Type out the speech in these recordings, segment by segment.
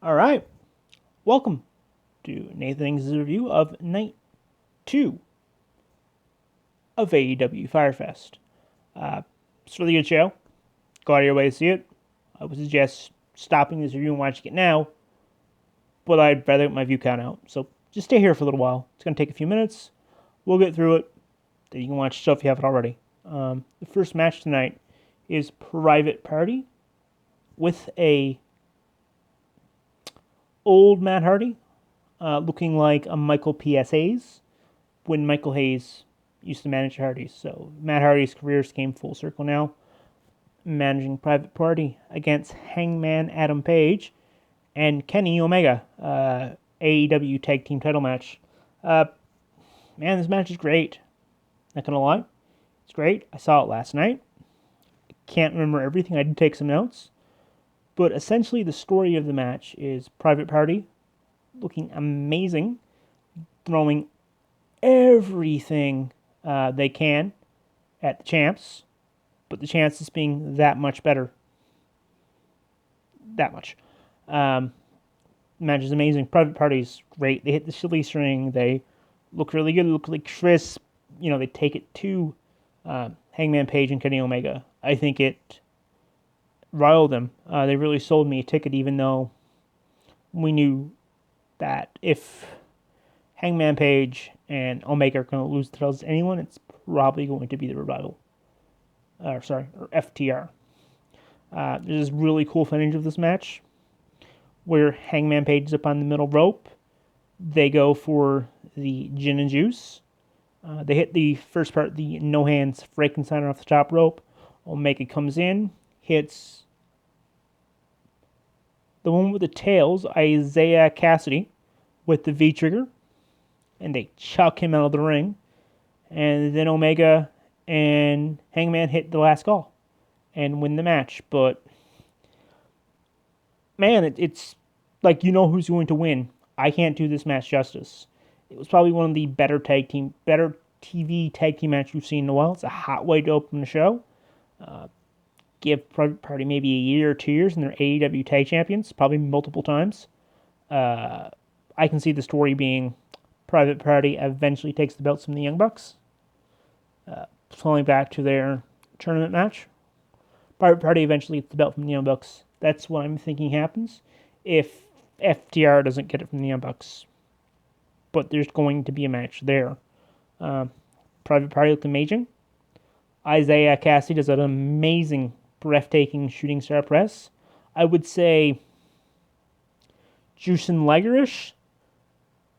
All right, welcome to Nathan's review of Night 2 of AEW Firefest. It's a really good show. Go out of your way to see it. I would suggest stopping this review and watching it now, but I'd rather get my view count out. So just stay here for a little while. It's going to take a few minutes. We'll get through it. Then you can watch stuff if you haven't already. The first match tonight is Private Party with a old Matt Hardy, looking like a Michael P.S. Hayes when Michael Hayes used to manage Hardy's. So Matt Hardy's career came full circle now, managing Private Party against Hangman Adam Page and Kenny Omega, AEW Tag Team title match. Man, this match is great. Not gonna lie, it's great. I saw it last night. Can't remember everything. I did take some notes. But essentially, the story of the match is Private Party looking amazing, throwing everything they can at the champs, but the champs is being that much better. That much. Match is amazing. Private Party's great. They hit the silly string. They look really good. They look like crisp. You know, they take it to Hangman Page and Kenny Omega. I think it riled them. They really sold me a ticket, even though we knew that if Hangman Page and Omega are going to lose the titles to anyone, it's probably going to be the Revival. Or FTR. There's this really cool finish of this match where Hangman Page is up on the middle rope. They go for the gin and juice. They hit the first part, the no hands Frankensteiner off the top rope. Omega comes in, hits the one with the tails, Isaiah Cassidy, with the V trigger, and they chuck him out of the ring. And then Omega and Hangman hit the last call and win the match. But man, it's like you know who's going to win. I can't do this match justice. It was probably one of the better TV tag team matches we've seen in a while. It's a hot way to open the show. Give Private Party maybe a year or 2 years, and they're AEW tag champions, probably multiple times. I can see the story being Private Party eventually takes the belts from the Young Bucks. Falling back to their tournament match. Private Party eventually gets the belt from the Young Bucks. That's what I'm thinking happens if FTR doesn't get it from the Young Bucks. But there's going to be a match there. Private Party looked amazing. Isaiah Cassidy does an amazing, breathtaking shooting star press. I would say Juice and Ligerish,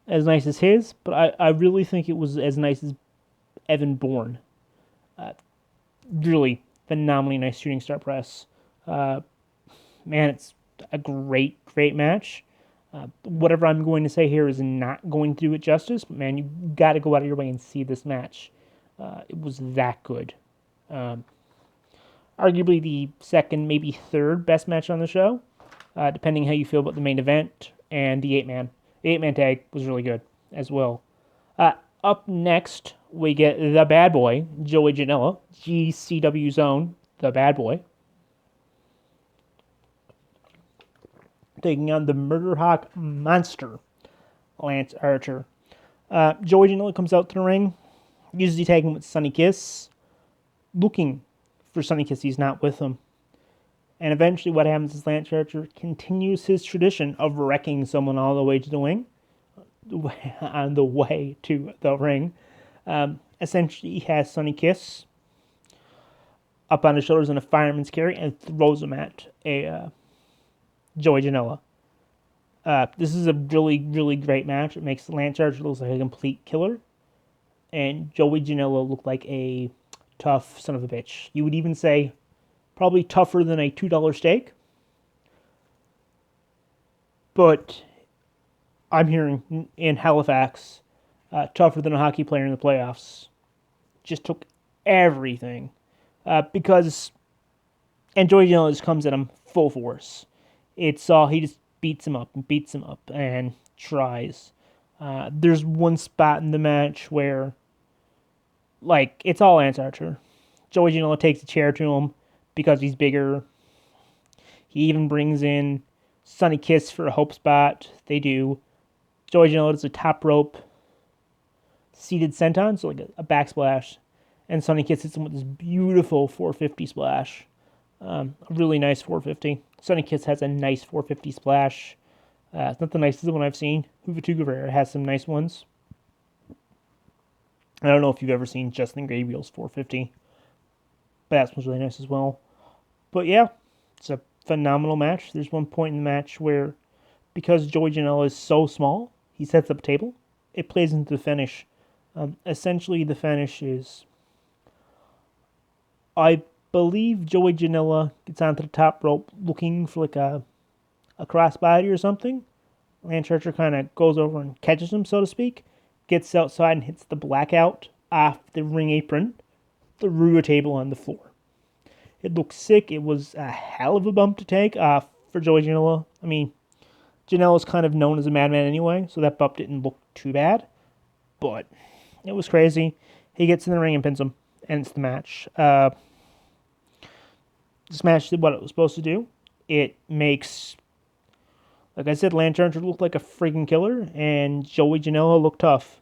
as nice as his, but I really think it was as nice as Evan Bourne. Really phenomenally nice shooting star press. Man, it's a great, great match. Whatever I'm going to say here is not going to do it justice, but man, you got to go out of your way and see this match. It was that good. Arguably the second, maybe third best match on the show, depending how you feel about the main event and the 8-man. The 8-man tag was really good as well. Up next, we get the bad boy, Joey Janela, GCW's own, the bad boy, taking on the Murder Hawk monster, Lance Archer. Joey Janela comes out to the ring, usually tagging with Sonny Kiss, looking for Sonny Kiss. He's not with him. And eventually what happens is Lance Archer continues his tradition of wrecking someone all the way to the ring, on the way to the ring. Essentially, he has Sonny Kiss up on his shoulders in a fireman's carry and throws him at Joey Janela. This is a really, really great match. It makes Lance Archer look like a complete killer, and Joey Janela look like a tough son of a bitch. You would even say probably tougher than a $2 steak. But I'm hearing in Halifax, tougher than a hockey player in the playoffs. Just took everything. Because, and Joey Janela just comes at him full force. It's all, he just beats him up and tries. There's one spot in the match where, like, it's all Lance Archer. Joey Janela takes a chair to him because he's bigger. He even brings in Sonny Kiss for a hope spot. They do. Joey Janela does a top rope seated senton, so like a backsplash. And Sonny Kiss hits him with this beautiful 450 splash. A really nice 450. Sonny Kiss has a nice 450 splash. It's not the nicest one I've seen. Juventud Guerrero has some nice ones. I don't know if you've ever seen Justin Gabriel's 450, but that one's really nice as well. But yeah, it's a phenomenal match. There's one point in the match where, because Joey Janela is so small, he sets up a table. It plays into the finish. Essentially, the finish is, I believe Joey Janela gets onto the top rope looking for like a crossbody or something. Lance Archer kind of goes over and catches him, so to speak. Gets outside and hits the blackout off the ring apron through a table on the floor. It looks sick. It was a hell of a bump to take for Joey Janela. I mean, Janela's kind of known as a madman anyway, so that bump didn't look too bad. But it was crazy. He gets in the ring and pins him, and it's the match. This match did what it was supposed to do. It makes, like I said, Lance Archer looked like a freaking killer, and Joey Janela looked tough.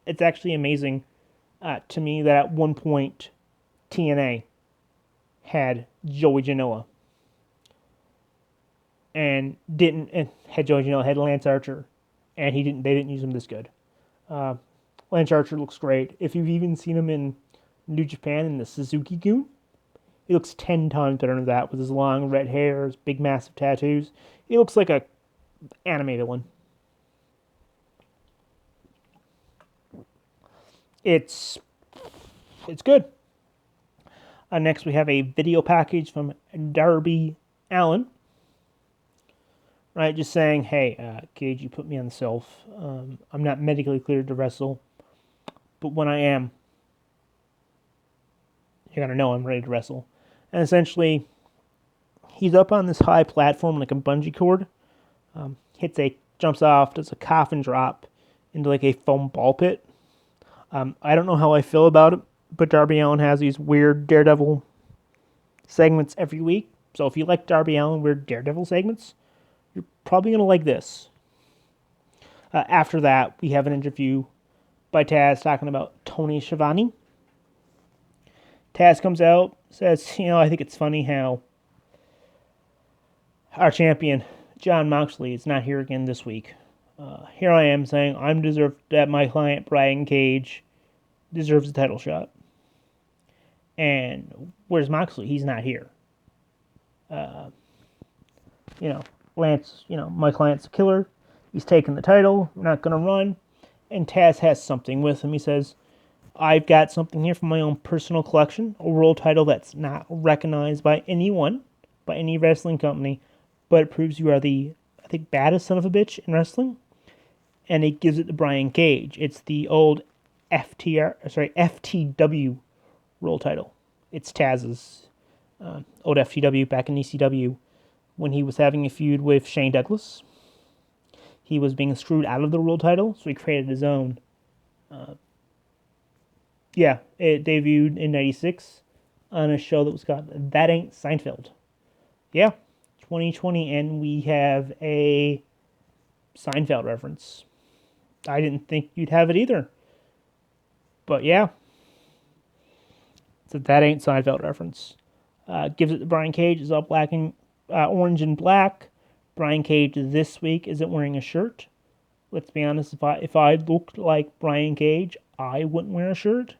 It's actually amazing to me that at one point TNA had Joey Janela and had Lance Archer, and they didn't use him this good. Lance Archer looks great. If you've even seen him in New Japan in the Suzuki-gun, he looks 10 times better than that with his long red hair, his big massive tattoos. He looks like a anime villain. It's good. Next, we have a video package from Darby Allin. Right, just saying, hey, Cage, you put me on the shelf. I'm not medically cleared to wrestle, but when I am, you're gonna know I'm ready to wrestle. And essentially, he's up on this high platform like a bungee cord. Jumps off, does a coffin drop into like a foam ball pit. I don't know how I feel about it, but Darby Allin has these weird Daredevil segments every week. So if you like Darby Allin weird Daredevil segments, you're probably going to like this. After that, we have an interview by Taz talking about Tony Schiavone. Taz comes out, says, I think it's funny how our champion, Jon Moxley, is not here again this week. Here I am saying I'm deserved that my client, Brian Cage, deserves a title shot. And where's Moxley? He's not here. Lance, my client's a killer. He's taking the title. We're not going to run. And Taz has something with him. He says, I've got something here from my own personal collection, a world title that's not recognized by anyone, by any wrestling company, but it proves you are the, I think, baddest son of a bitch in wrestling. And it gives it to Brian Cage. It's the old FTW world title. It's Taz's old FTW back in ECW when he was having a feud with Shane Douglas. He was being screwed out of the world title, so he created his own. It debuted in 96 on a show that was called That Ain't Seinfeld. Yeah, 2020, and we have a Seinfeld reference. I didn't think you'd have it either. But yeah, it's a That Ain't Seinfeld reference. Gives it to Brian Cage. It's all black and orange and black. Brian Cage this week isn't wearing a shirt. Let's be honest, if I looked like Brian Cage, I wouldn't wear a shirt.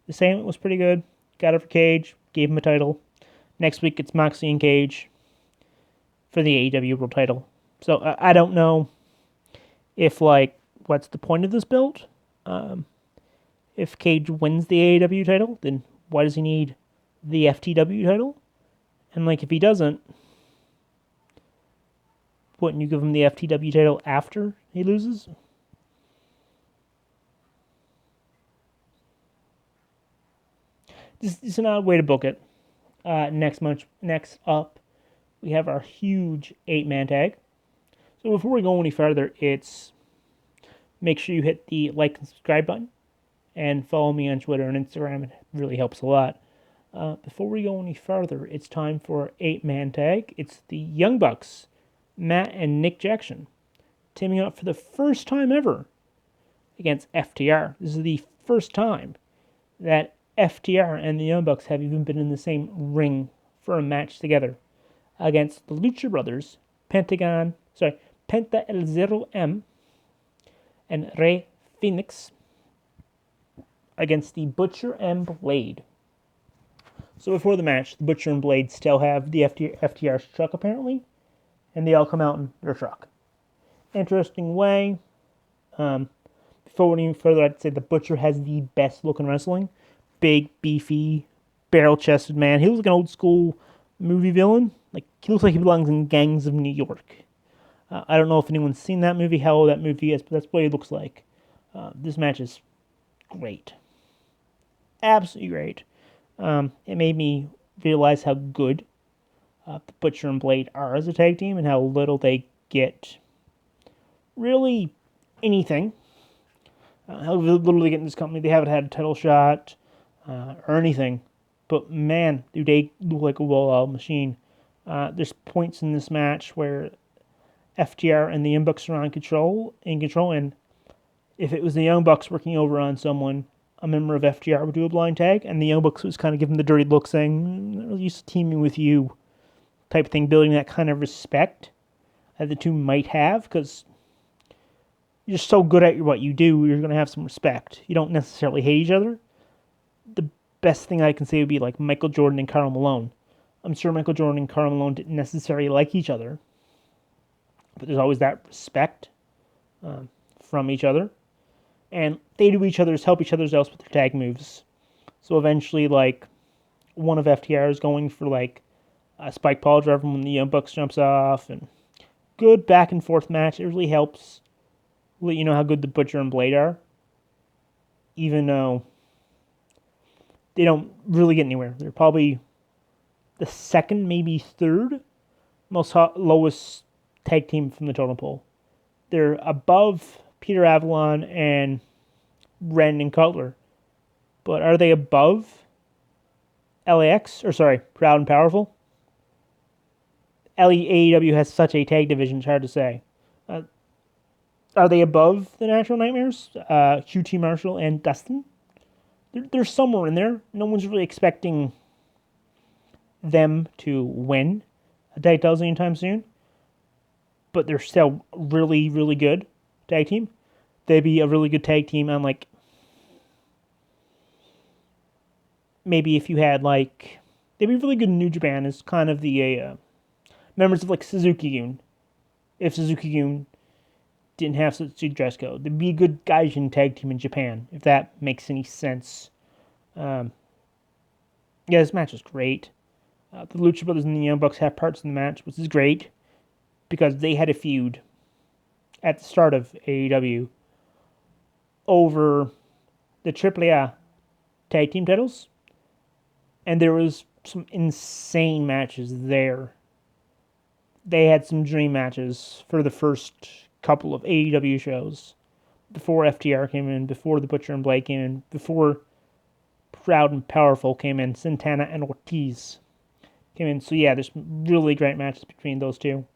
The segment was pretty good. Got it for Cage. Gave him a title. Next week it's Moxley and Cage for the AEW World title. So I don't know if, what's the point of this build? If Cage wins the AEW title, then why does he need the FTW title? And, if he doesn't, wouldn't you give him the FTW title after he loses? This is an odd way to book it. Next up, we have our huge 8-man tag. So before we go any further, it's make sure you hit the like and subscribe button and follow me on Twitter and Instagram. It really helps a lot. Before we go any further, it's time for our 8-man tag. It's the Young Bucks Matt and Nick Jackson teaming up for the first time ever against FTR. This is the first time that FTR and the Young Bucks have even been in the same ring for a match together against the Lucha Brothers, Penta El Zero M, and Rey Fenix against the Butcher and Blade. So before the match, the Butcher and Blade still have the FTR's truck apparently, and they all come out in their truck. Interesting way. Before we even further, I'd say the Butcher has the best look in wrestling. Big, beefy, barrel-chested man. He looks like an old-school movie villain. Like he looks like he belongs in Gangs of New York. I don't know if anyone's seen that movie, how old that movie is, but that's what he looks like. This match is great. Absolutely great. It made me realize how good the Butcher and Blade are as a tag team and how little they get really anything. How little they get in this company. They haven't had a title shot or anything. But man, do they look like a well-oiled machine. There's points in this match where FTR and the Young Bucks are in control, and if it was the Young Bucks working over on someone, a member of FTR would do a blind tag, and the Young Bucks was kind of giving the dirty look, saying, I'm not really used to teaming with you, type of thing, building that kind of respect that the two might have, because you're so good at what you do, you're going to have some respect. You don't necessarily hate each other. The best thing I can say would be like Michael Jordan and Karl Malone. I'm sure Michael Jordan and Karl Malone didn't necessarily like each other, but there's always that respect from each other. And they do help each other's else with their tag moves. So eventually, like, one of FTR is going for, like, a spike pile driver when the Young Bucks jumps off. And good back and forth match. It really helps let you know how good the Butcher and Blade are. Even though they don't really get anywhere. They're probably the second, maybe third lowest tag team from the totem pole. They're above Peter Avalon and Ren and Cutler. But are they above LAX? Proud and Powerful? AEW has such a tag division, it's hard to say. Are they above the Natural Nightmares? QT Marshall and Dustin? They're somewhere in there. No one's really expecting them to win a tag titles anytime soon. But they're still really, really good tag team. They'd be a really good tag team on, like, maybe if you had, like, they'd be really good in New Japan as kind of the members of, like, Suzuki-gun. If Suzuki-gun didn't have such a dress code. They'd be a good Gaijin tag team in Japan, if that makes any sense. Yeah, this match was great. The Lucha Brothers and the Young Bucks have parts in the match, which is great, because they had a feud at the start of AEW over the AAA tag team titles, and there was some insane matches there. They had some dream matches for the first couple of AEW shows before FTR came in, before the Butcher and Blade came in, before Proud and Powerful came in, Santana and Ortiz came in. So yeah, there's really great matches between those two.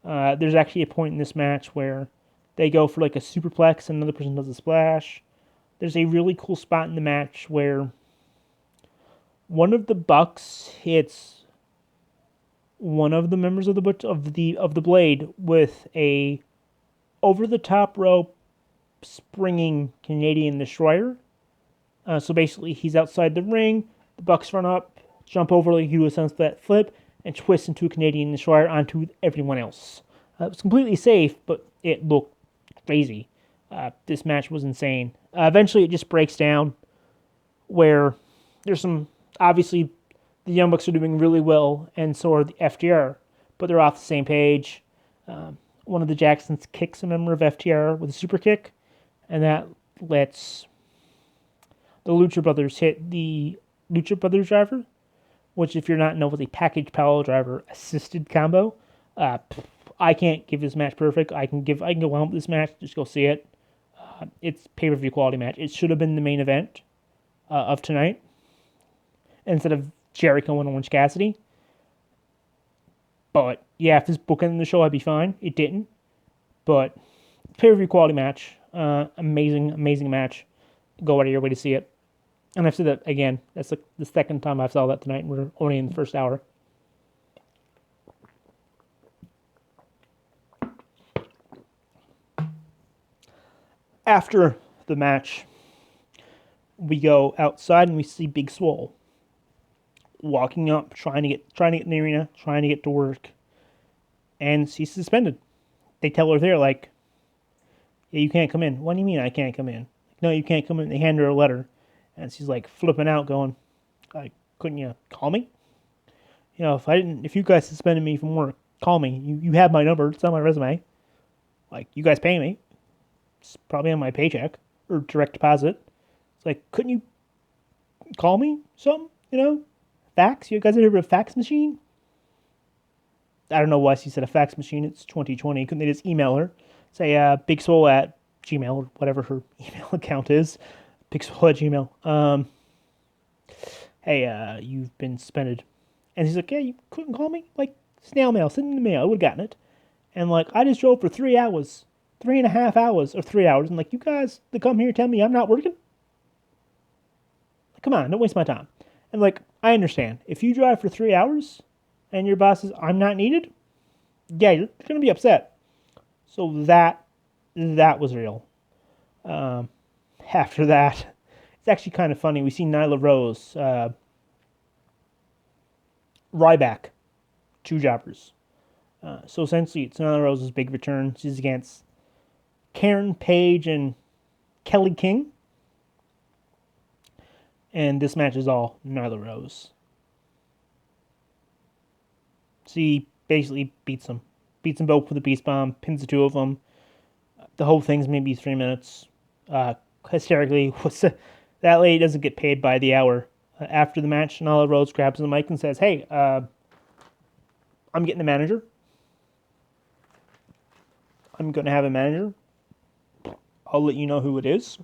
There's actually a point in this match where they go for like a superplex and another person does a splash. There's a really cool spot in the match where one of the Bucks hits one of the members of the Blade with a over the top rope springing Canadian Destroyer. So basically, he's outside the ring. The Bucks run up, jump over like he do a sunset flip, and twist into a Canadian Destroyer onto everyone else. It was completely safe, but it looked crazy. This match was insane. Eventually, it just breaks down where there's some, obviously, the Young Bucks are doing really well, and so are the FTR, but they're off the same page. One of the Jacksons kicks a member of FTR with a super kick, and that lets the Lucha Brothers hit the Lucha Brothers driver, which, if you're not know, was a package pile driver assisted combo. I can't give this match perfect. I can go on with this match. Just go see it. It's pay-per-view quality match. It should have been the main event of tonight instead of Jericho and Orange Cassidy. But, yeah, if this book ended the show, I'd be fine. It didn't. But, pay-per-view quality match. Amazing, amazing match. Go out of your way to see it. And I've said that, again, that's the second time I've saw that tonight, and we're only in the first hour. After the match, we go outside and we see Big Swole walking up, trying to get in the arena, trying to get to work, and she's suspended. They tell her there, like, yeah, you can't come in. What do you mean I can't come in? No, you can't come in. They hand her a letter, and she's like flipping out, going, like, couldn't you call me? You know, if you guys suspended me from work, call me. You have my number. It's on my resume. Like, you guys pay me. It's probably on my paycheck or direct deposit. It's like, couldn't you call me something? You know, fax. You guys ever heard of a fax machine? I don't know why she said a fax machine. It's 2020. Couldn't they just email her? Say, Big Swole at Gmail or whatever her email account is. Big Swole at Gmail. Hey, you've been suspended. And he's like, yeah, you couldn't call me? Like, snail mail, send it in the mail. I would have gotten it. And, like, I just drove for 3 hours. 3.5 hours, or 3 hours. And, like, you guys to come here tell me I'm not working? Like, come on, don't waste my time. And, like, I understand. If you drive for 3 hours and your boss says, I'm not needed, yeah, you're going to be upset. So that was real. After that, it's actually kind of funny. We see Nyla Rose, Ryback, 2 jobbers. So essentially, it's Nyla Rose's big return. She's against Karen, Paige, and Kelly King. And this match is all Nyla Rose. She basically beats them. Beats them both with a beast bomb, pins the 2 of them. The whole thing's maybe 3 minutes. Hysterically, that lady doesn't get paid by the hour. After the match, Nyla Rose grabs the mic and says, hey, I'm getting a manager. I'm going to have a manager. I'll let you know who it is.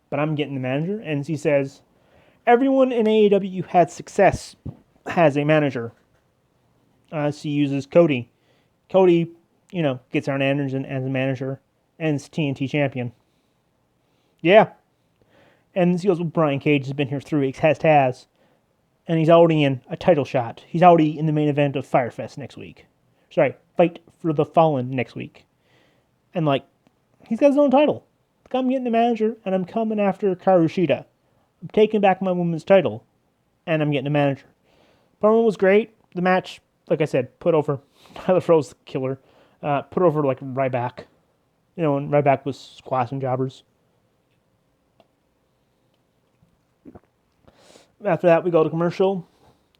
But I'm getting the manager. And she says, everyone in AEW had success has a manager. She uses Cody. Cody, gets Arn Anderson as a manager and is TNT champion. Yeah. And she goes, well, Brian Cage has been here 3 weeks, has. And he's already in a title shot. He's already in the main event of Fyre Fest next week. Sorry, Fight for the Fallen next week. And, like, he's got his own title. Like, I'm getting the manager, and I'm coming after Karushida. I'm taking back my women's title, and I'm getting a manager. Promo was great. The match, like I said, put over Nyla Rose, the killer. Put over, like, Ryback. And Ryback was squashing jobbers. After that, we go to commercial.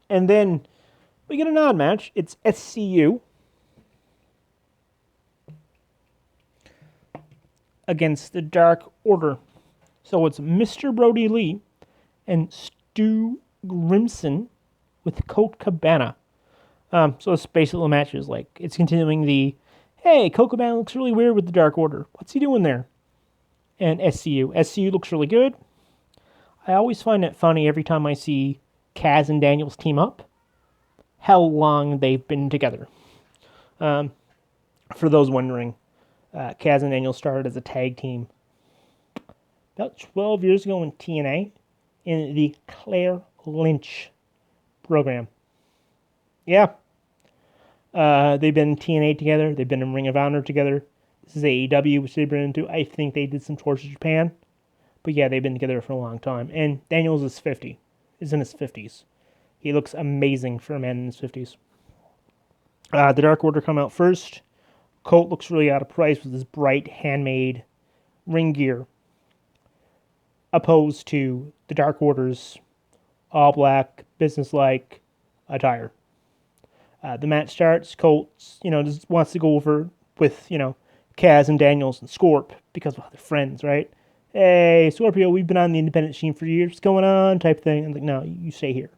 And then we get an odd match. It's SCU against the Dark Order. So it's Mr. Brodie Lee and Stu Grimson with Colt Cabana. So it's basically the match is like, it's continuing the, hey, Colt Cabana looks really weird with the Dark Order. What's he doing there? And SCU. SCU looks really good. I always find it funny every time I see Kaz and Daniels team up, how long they've been together. For those wondering, Kaz and Daniels started as a tag team about 12 years ago in TNA in the Claire Lynch program. Yeah. They've been in TNA together. They've been in Ring of Honor together. This is AEW, which they've been into. I think they did some tours to Japan. But yeah, they've been together for a long time. And Daniels is 50. Is in his 50s. He looks amazing for a man in his 50s. The Dark Order come out first. Colt looks really out of price with his bright, handmade ring gear. Opposed to the Dark Order's all black, business-like attire. The match starts. Colt, just wants to go over with, Kaz and Daniels and Scorp because they're friends, right? Hey, Scorpio, we've been on the independent scene for years. What's going on? Type thing. I'm like, no, you stay here.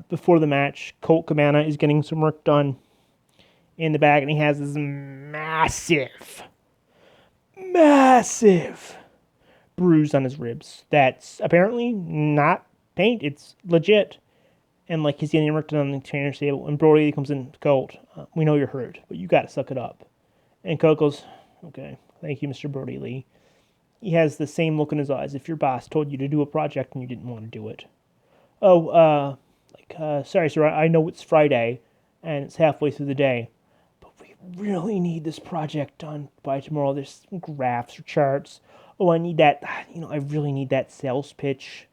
Before the match, Colt Cabana is getting some work done in the back, and he has this massive bruise on his ribs. That's apparently not paint. It's legit. And, like, he's getting erected on the trainer's table. And Brodie comes in, Colt, we know you're hurt, but you got to suck it up. And Colt goes, okay, thank you, Mr. Brodie Lee. He has the same look in his eyes if your boss told you to do a project and you didn't want to do it. Oh, sorry, sir, I know it's Friday and it's halfway through the day, but we really need this project done by tomorrow. There's some graphs or charts. Oh, I need that, I really need that sales pitch.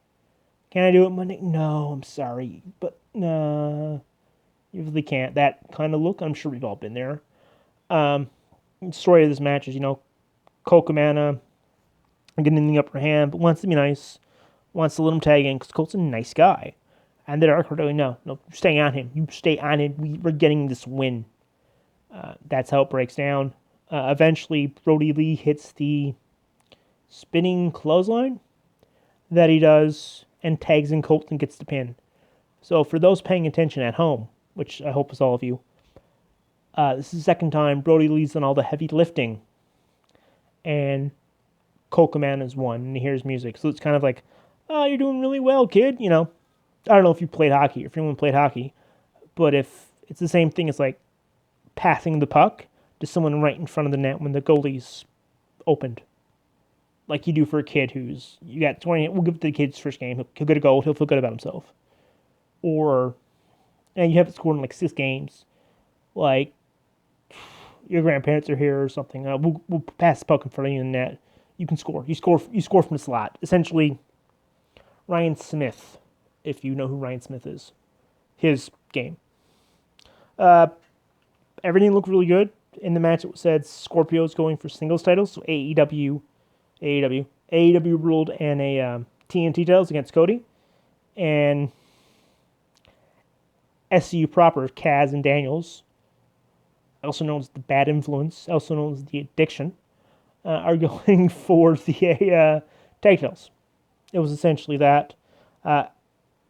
Can I do it Monday? No, I'm sorry, but no, you really can't. That kind of look, I'm sure we've all been there. The story of this match is, Colt Cabana getting the upper hand, but wants to be nice, wants to let him tag in because Colt's a nice guy. And the Dark Order, no, stay on him. You stay on him. We're getting this win. That's how it breaks down. Eventually, Brodie Lee hits the spinning clothesline that he does and tags in Colt and gets the pin. So for those paying attention at home, which I hope is all of you, this is the second time Brodie Lee's done all the heavy lifting and Colt Cabana's won and he hears music. So it's kind of like, oh, you're doing really well, kid. I don't know if you played hockey, if anyone played hockey, but if it's the same thing as like passing the puck to someone right in front of the net when the goalie's opened. Like you do for a kid who's, you got 20, we'll give it to the kid's first game, he'll get a goal, he'll feel good about himself. Or, and you haven't scored in like 6 games, like your grandparents are here or something, we'll pass the puck in front of you in the net, you can score. You score from the slot. Essentially, Ryan Smith, if you know who Ryan Smith is, his game. Everything looked really good. In the match, it said Scorpio's going for singles titles, so AEW ruled and a TNT titles against Cody. And SCU proper, Kaz and Daniels, also known as the Bad Influence, also known as the Addiction, are going for the tag titles. It was essentially that.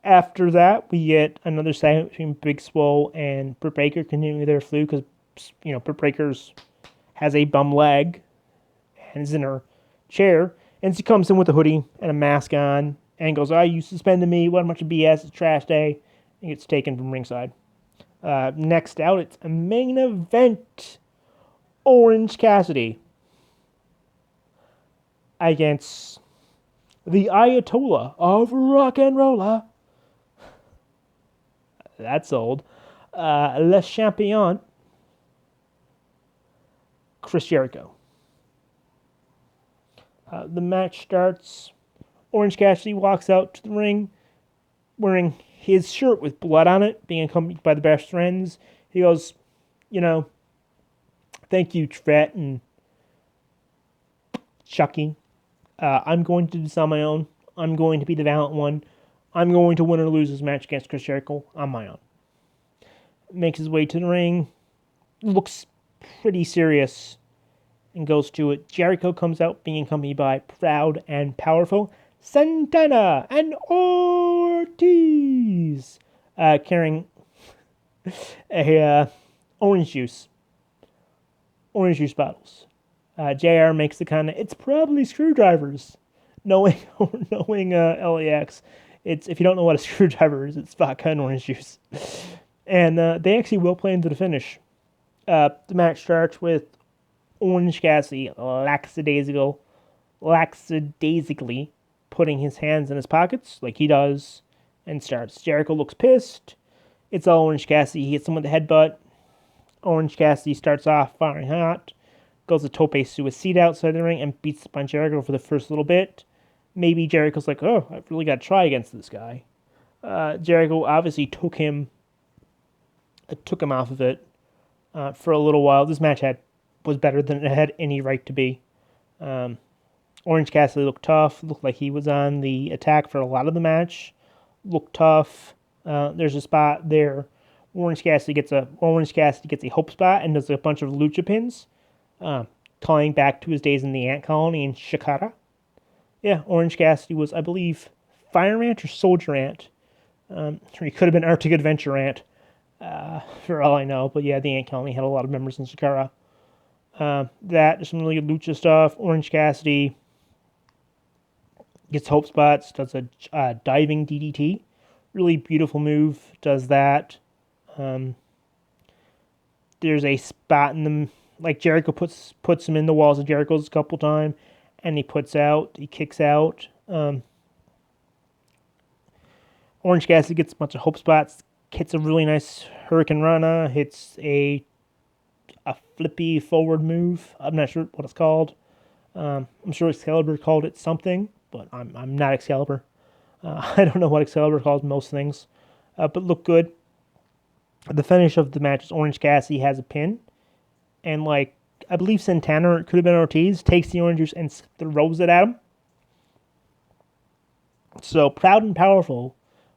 After that, we get another segment between Big Swole and Britt Baker continuing their feud because, Britt Baker's has a bum leg and is in her chair. And she comes in with a hoodie and a mask on and goes, you suspended me. What a bunch of BS. It's trash day. And gets taken from ringside. Next out, it's a main event. Orange Cassidy against the Ayatollah of Rock and Rolla. That's old. Le Champion, Chris Jericho. The match starts. Orange Cassidy walks out to the ring wearing his shirt with blood on it, being accompanied by the best friends. He goes, thank you, Tret and Chucky. I'm going to do this on my own. I'm going to be the valiant one. I'm going to win or lose this match against Chris Jericho on my own. Makes his way to the ring. Looks pretty serious and goes to it. Jericho comes out being accompanied by proud and powerful Santana and Ortiz, carrying a orange juice bottles. JR makes the comment, it's probably screwdrivers. Knowing LAX, it's, if you don't know what a screwdriver is, it's vodka and orange juice. And they actually will play into the finish. The match starts with Orange Cassidy lackadaisically putting his hands in his pockets like he does and starts. Jericho looks pissed. It's all Orange Cassidy. He hits him with a headbutt. Orange Cassidy starts off firing hot, goes to tope suicide outside the ring and beats up on Jericho for the first little bit. Maybe Jericho's like, oh, I've really got to try against this guy. Jericho obviously took him off of it for a little while. This match was better than it had any right to be. Orange Cassidy looked tough. Looked like he was on the attack for a lot of the match. Looked tough. There's a spot there. Orange Cassidy gets a hope spot and does a bunch of lucha pins, calling back to his days in the Ant Colony in Shikara. Yeah, Orange Cassidy was, I believe, Fire Ant or Soldier Ant. He could have been Arctic Adventure Ant, for all I know. But yeah, the Ant Colony had a lot of members in Shikara. There's some really good lucha stuff. Orange Cassidy gets hope spots, does a diving DDT. Really beautiful move. Does that. There's a spot in them, like Jericho puts him in the walls of Jericho's a couple times, and he kicks out. Orange Cassidy gets a bunch of hope spots, hits a really nice Hurricane Rana, hits a flippy forward move. I'm not sure what it's called. I'm sure Excalibur called it something, but I'm not Excalibur. I don't know what Excalibur calls most things, but look good. The finish of the match is Orange Cassidy has a pin, and like I believe Santana, or it could have been Ortiz, takes the orange juice and throws it at him. So proud and powerful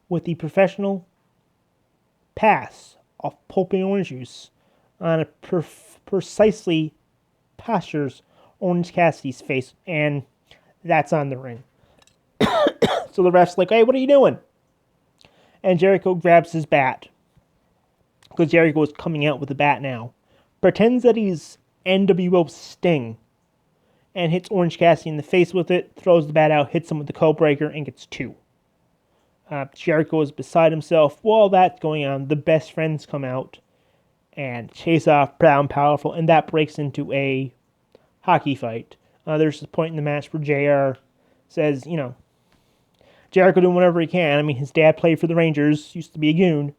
with the professional pass of pulping orange juice on a precisely postures Orange Cassidy's face, and that's on the ring. So the ref's like, hey, what are you doing? And Jericho grabs his bat, because Jericho is coming out with the bat now, pretends that he's NWO Sting, and hits Orange Cassidy in the face with it, throws the bat out, hits him with the code breaker, and gets 2. Jericho is beside himself. While that's going on, the best friends come out and chase off Proud and Powerful, and that breaks into a hockey fight. There's a point in the match where JR says, Jericho doing whatever he can. I mean, his dad played for the Rangers, used to be a goon.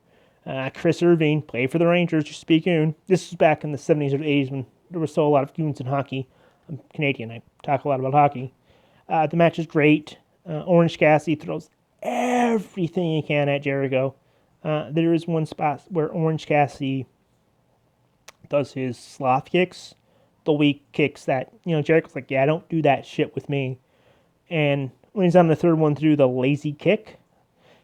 Chris Irving played for the Rangers, used to be a goon. This was back in the 70s or 80s when there were still a lot of goons in hockey. I'm Canadian, I talk a lot about hockey. The match is great. Orange Cassidy throws everything he can at Jericho. There is one spot where Orange Cassidy does his sloth kicks, the weak kicks that, Jericho's like, yeah, don't do that shit with me. And when he's on the third one through the lazy kick,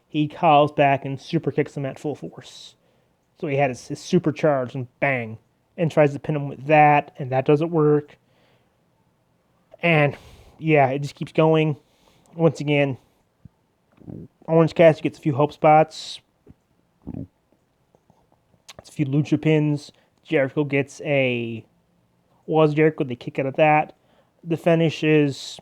he calls back and super kicks him at full force. So he had his supercharge and bang, and tries to pin him with that, and that doesn't work. And yeah, it just keeps going. Once again, Orange Cassidy gets a few hope spots. It's a few lucha pins. Jericho gets Jericho, they kick out of that. The finish is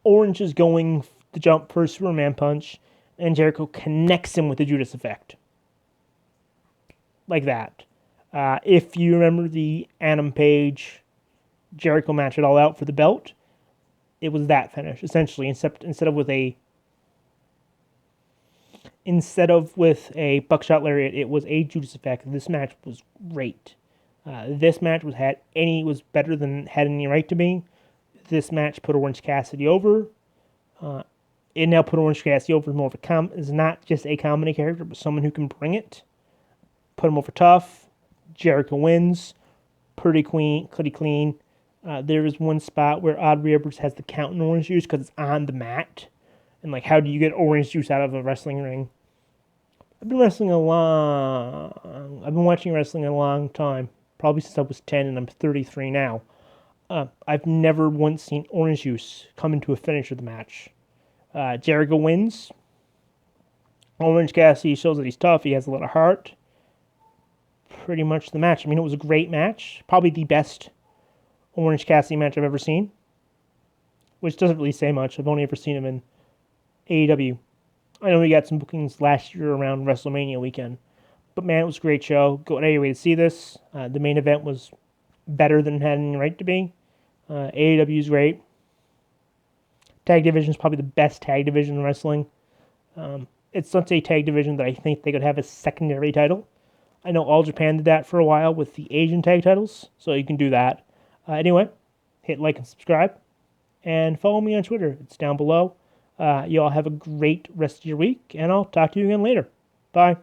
Orange is going to jump for a Superman punch, and Jericho connects him with the Judas effect. Like that. If you remember the Paige Jericho match it all out for the belt, it was that finish, essentially, instead of with a buckshot lariat, it was a Judas effect. This match was great. This match was better than it had any right to be. This match put Orange Cassidy over. It now put Orange Cassidy over as more of is not just a comedy character, but someone who can bring it. Put him over tough. Jericho wins. Pretty clean. There is one spot where Aubrey Edwards has the count in orange juice because it's on the mat. And like, how do you get orange juice out of a wrestling ring? I've been watching wrestling a long time. Probably since I was 10 and I'm 33 now. I've never once seen orange juice come into a finish of the match. Jericho wins. Orange Cassidy shows that he's tough. He has a lot of heart. Pretty much the match. I mean, it was a great match. Probably the best Orange Cassidy match I've ever seen. Which doesn't really say much. I've only ever seen him in AEW. I know we got some bookings last year around WrestleMania weekend. But man, it was a great show. Go anyway to see this. The main event was better than it had any right to be. AEW is great. Tag division is probably the best tag division in wrestling. It's such a tag division that I think they could have a secondary title. I know All Japan did that for a while with the Asian tag titles, so you can do that. Anyway, hit like and subscribe, and follow me on Twitter. It's down below. You all have a great rest of your week, and I'll talk to you again later. Bye.